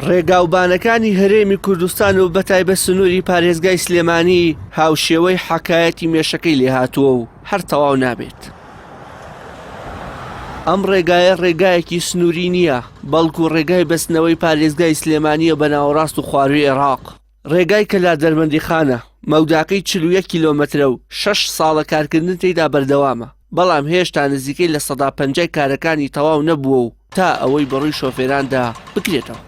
ڕێگاوبانەکانی هەرێمی کوردستان و بەتایبەت سنووری پارێزگای سلێمانی هاوشێوەی حەکایەتی مێشەکەی لێهاتووە و هەر تەواو نابێت. ئەم ڕێگایە ڕێگایەکی سنووری نییە، بەڵکو ڕێگای بەستنەوەی پارێزگای سلێمانیە بە ناوەڕاست و خواروی عێراق. ڕێگای کە لا دەربەندیخانە مەوداکەی 41 کیلۆمەترە و 6 ساڵە کارکردن تێیدا بەردەوامە، بەڵام هێشتا نزیکەی لە 150 کارەکانی تەواو نەبووە و تا ئەوەی بەڕووی شۆفێراندا بکرێتەوە.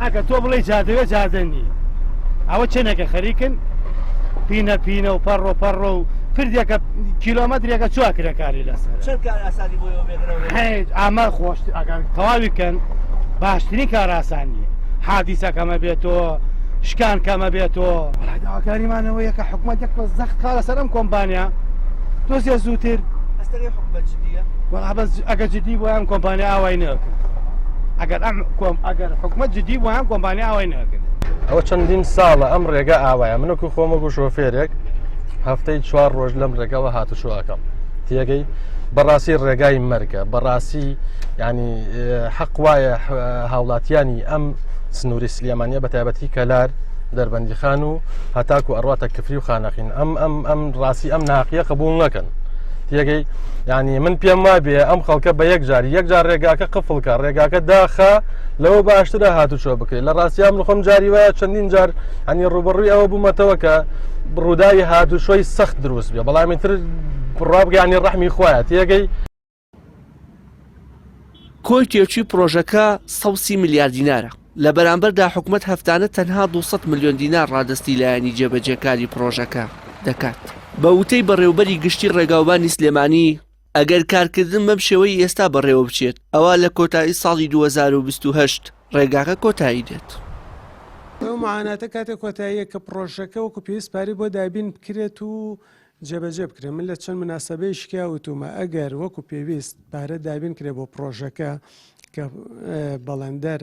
ئەگە تۆ بڵێ جادەوێ جادەنی ئەوە چێنەکە خەریکن پینە و پەڕۆ و پردێکە کیلۆمەترێکە چواکرە کاری لەسەر ئامە خۆش تەواویکەن باشترین کاراسانیە، حادیسە کەمە بێتەوە، شکان کەمە بێتەوە. داواکاریمانەوەیە کە حکوومەتێک زەخت کا لەسەر ئەم کۆمپانیا دۆزیە زووتر ئەگەر جدی بۆ ئەم کۆمپانیا ئاوای نەکرد، ئەگەر حکوومەت جدی بۆ ئەم کۆمپانیا ئاوای نەکرد. ئەوە چەندین ساڵە ئەم ڕێگە ئاوایە، منەکو خۆمەگو شۆفێرێک هەفتەی 4 ڕۆژ لەم ڕێگەوە هاتوشواکەم تێگەی بەڕاستی ڕێگای مەرگە، بەڕاستی ینی حەق وایە هاوڵاتیانی ئەم سنووری سلێمانیە بە تایبەتی کەلار دەربەندیخان و هەتاکو ئەڕواتە کفری و خانەخین ئەم ڕاستی ئەم ناقیە قبول نەکەن تێگەی ینی من پێم وابێ ئەم خەڵکە بە یەک جار ڕێگاکە قفڵکە ڕێگاکە داخە لەوە باشترە هاتوچۆ بکەیت. لە ڕاستیام خۆم جاری وایە چەندین جار هەنی ڕوبەڕووی ئەوە بوومەتەوە کە ڕووداوی هاتوشۆی سەخت دروست بێ، بەڵامی تر ڕابگەانی ڕەحمی خۆیە تێگەی. کۆی تێچووی پرۆژەکە 130 میلیارد دینارە، لە بەرامبەردا حکوومەت هەفتانە تەنها 200 میلیۆن دینار ڕادستی لایەنی جێبەجێکاری پرۆژەکە دەکات. بە وتەی بەڕێوەبەری گشتی ڕێگاوبانی سلێمانی ئەگەر کارکردن بەم شێوەی ئێستا بەڕێوە بچێت ئەوە لە کۆتایی ساڵی 2028 ڕێگاکە کۆتایی دێت. ئەو معاناتە کاتێک کۆتاییە کە پرۆژەکە وەکو پێویستپاری بۆ دابین بکرێت و جێبەجێ بکرێت. من لە چەند مناسبەی شکیاوتومە ئەگەر وەکو پێویست پارە دابین کرێت بۆ پرۆژەکە کە بەڵندەر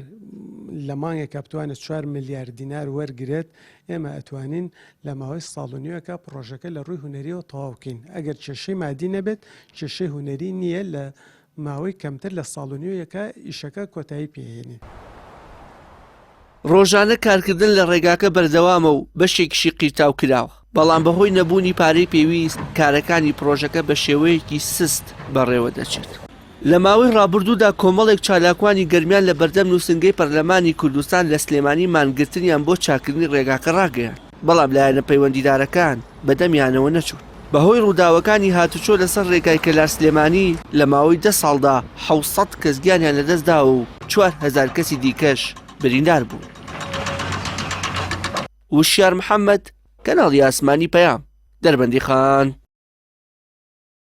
لە مانگێکە بتوانێت 4 میلیارد دینار وەرگێت، ئێمە ئەتوانین لە ماوەی ساڵ و نیوەکە پرۆژەکە لە ڕووی هونەریەوە تەواو بکەین. ئەگەر کێشەی مادی نەبێت کێشەی هونەری نییە، لە ماوەی کەمتر لە ساڵ و نیوەکە ئیشەکە کۆتایی پێهێنێ. ڕۆژانە کارکردن لە ڕێگاکە بەردەوامە و بەشێکیشی قیرتاو کراوە، بەڵام بەهۆی نەبوونی پارەی پێویست کارەکانی پرۆژەکە بە شێوەیەکی سست بەڕێوە دەچێت. لە ماوەی ڕابردوودا کۆمەڵێک چالاکوانی گەرمیان لە بەردەم نووسنگەی پەرلەمانی کوردستان لە سلێمانی مانگرتنیان بۆ چاکردنی ڕێگاکە ڕاگەیان، بەڵام لایەنە پەیوەندیدارەکان بەدەمیانەوە نەچوون. بەهۆی ڕووداوەکانی هاتوچۆ لەسەر ڕێگای کەلار سلێمانی لە ماوەی 10 ساڵدا 700 کەس گیانیان لەدەستدا و 4000 کەسی دیکەش بریندار بوو. وشیار محەممەد، کەناڵی ئاسمانی پەیام، دەربەندیخان.